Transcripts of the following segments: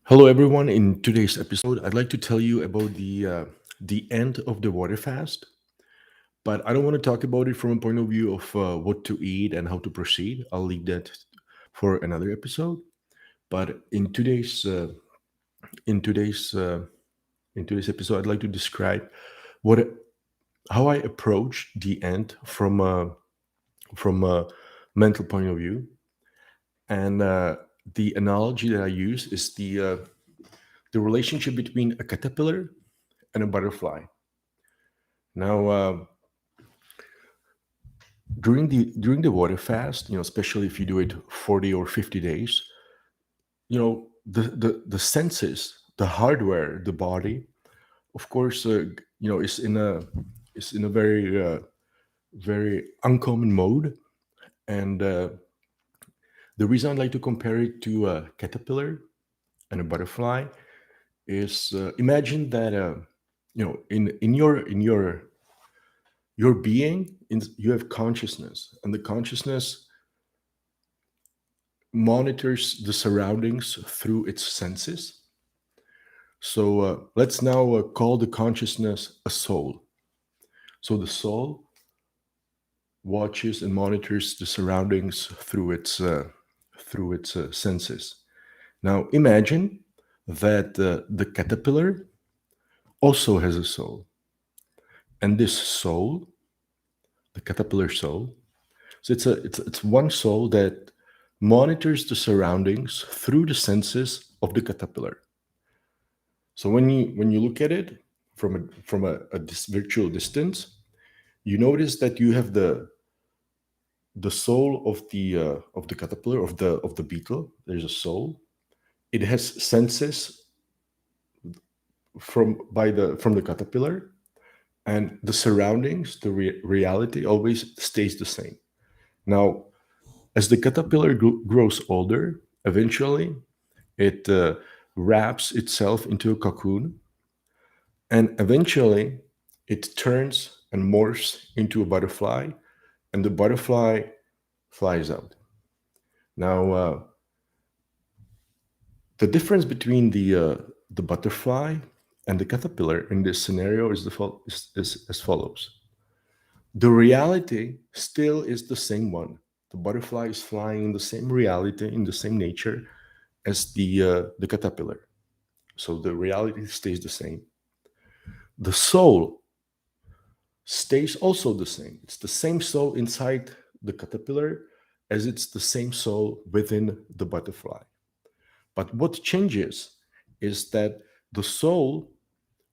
Hello, everyone. In today's episode, I'd like to tell you about the end of the water fast. But I don't want to talk about it from a point of view of what to eat and how to proceed. I'll leave that for another episode. But in today's in today's episode, I'd like to describe what how I approach the end from a mental point of view. And the analogy that I use is the relationship between a caterpillar and a butterfly. Now, during the water fast, especially if you do it 40 or 50 days, the senses, the hardware, the body, of course, is in a very uncommon mode. And the reason I like to compare it to a caterpillar and a butterfly is imagine that in your being, you have consciousness, and the consciousness monitors the surroundings through its senses. So let's now call the consciousness a soul. So the soul watches and monitors the surroundings through its senses. Now imagine that the caterpillar also has a soul, and this soul, the caterpillar soul, so it's one soul that monitors the surroundings through the senses of the caterpillar. So when you look at it from a virtual distance, you notice that you have the soul of the caterpillar, of the beetle. There's a soul. It has senses from the caterpillar, and the surroundings, the reality always stays the same. Now, as the caterpillar grows older, eventually it wraps itself into a cocoon, and eventually it turns and morphs into a butterfly, and the butterfly flies out. Now, the difference between the butterfly and the caterpillar in this scenario is as follows. The reality still is the same one. The butterfly is flying in the same reality, in the same nature as the caterpillar. So the reality stays the same. The soul stays also the same. It's the same soul inside the caterpillar as it's the same soul within the butterfly. But what changes is that the soul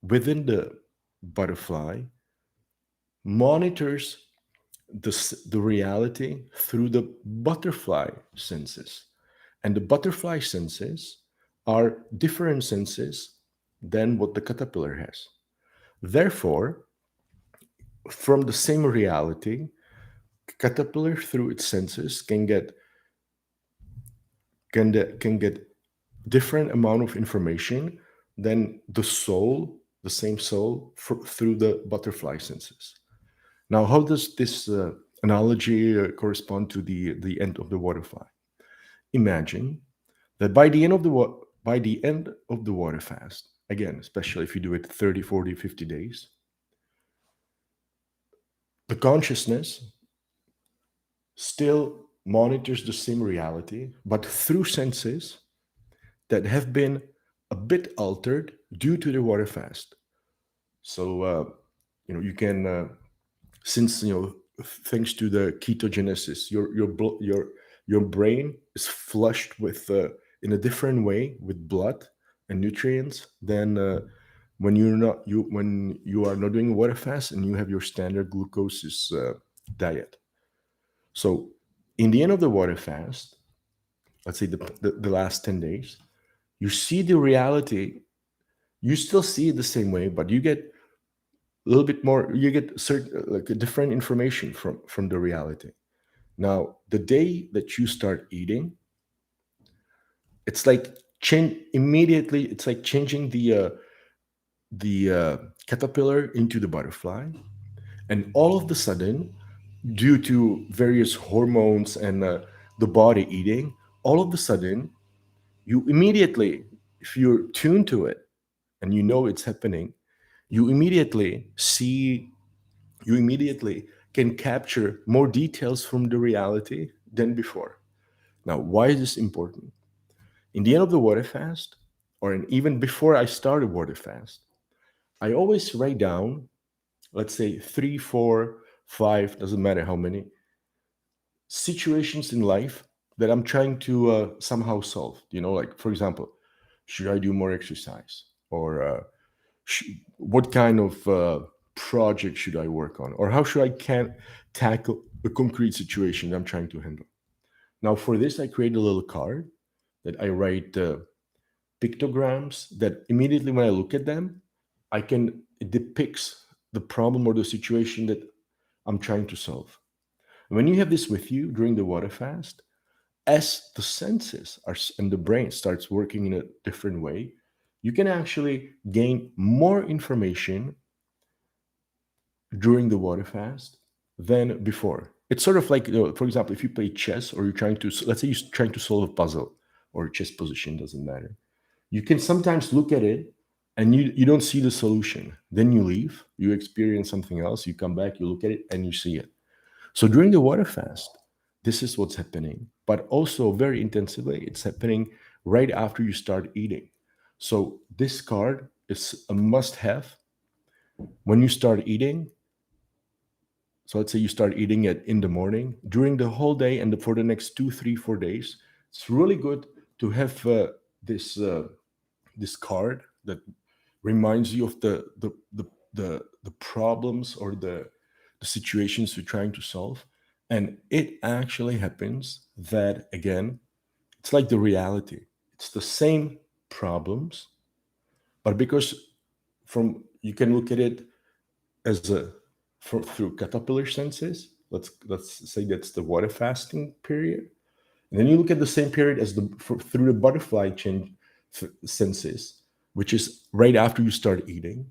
within the butterfly monitors the reality through the butterfly senses. And the butterfly senses are different senses than what the caterpillar has. Therefore, from the same reality, caterpillar through its senses can get different amount of information than the soul, the same soul, through the butterfly senses. Now, how does this analogy correspond to the end of the waterfly? Imagine that by the end of the water fast, again, especially if you do it 30, 40, 50 days, the consciousness still monitors the same reality, but through senses that have been a bit altered due to the water fast. So you can, since thanks to the ketogenesis, your brain is flushed with in a different way with blood and nutrients than when you are not doing a water fast and you have your standard glucose diet. So in the end of the water fast, let's say the last 10 days, you see the reality. You still see it the same way, but you get a little bit more. You get certain, like, a different information from the reality. Now, the day that you start eating, it's like immediately. It's like changing the caterpillar into the butterfly, and all of the sudden, due to various hormones and the body eating, all of the sudden you immediately if you're tuned to it and you know it's happening, you immediately see, you immediately can capture more details from the reality than before. Now, why is this important? In the end of the water fast, or even before I started water fast, I always write down, let's say 3, 4, 5, doesn't matter how many, situations in life that I'm trying to somehow solve. Like, for example, should I do more exercise? Or what kind of project should I work on? Or how should I can tackle a concrete situation I'm trying to handle? Now, for this, I create a little card that I write pictograms that immediately when I look at them, it depicts the problem or the situation that I'm trying to solve. When you have this with you during the water fast, as the senses are and the brain starts working in a different way, you can actually gain more information during the water fast than before. It's sort of like, for example, if you play chess or you're trying to, let's say you're trying to solve a puzzle or a chess position, doesn't matter. You can sometimes look at it and you don't see the solution. Then you leave, you experience something else, you come back, you look at it and you see it. So during the water fast, this is what's happening, but also very intensively, it's happening right after you start eating. So this card is a must have when you start eating. So let's say you start eating it in the morning, during the whole day, and for the next 2, 3, 4 days. It's really good to have this this card that reminds you of the problems or the situations you're trying to solve. And it actually happens that, again, it's like the reality. It's the same problems, but because from you can look at it as through caterpillar senses. Let's say that's the water fasting period, and then you look at the same period as through the butterfly change senses, which is right after you start eating.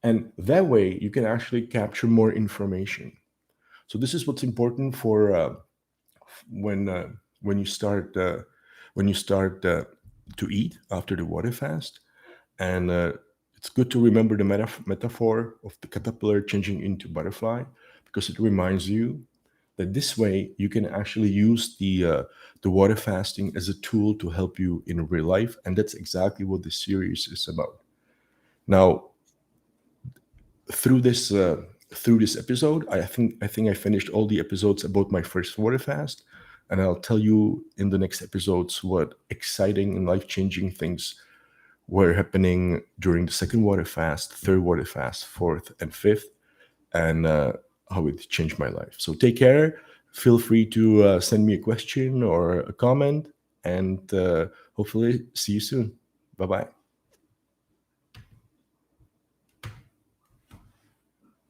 And that way you can actually capture more information. So this is what's important for when you start to eat after the water fast. And it's good to remember the metaphor of the caterpillar changing into butterfly, because it reminds you that this way you can actually use the water fasting as a tool to help you in real life. And that's exactly what this series is about. Now, through this episode, I think I finished all the episodes about my first water fast, and I'll tell you in the next episodes what exciting and life-changing things were happening during the second water fast, third water fast, fourth and fifth, and how it changed my life. So take care. Feel free to send me a question or a comment, and hopefully see you soon. Bye-bye.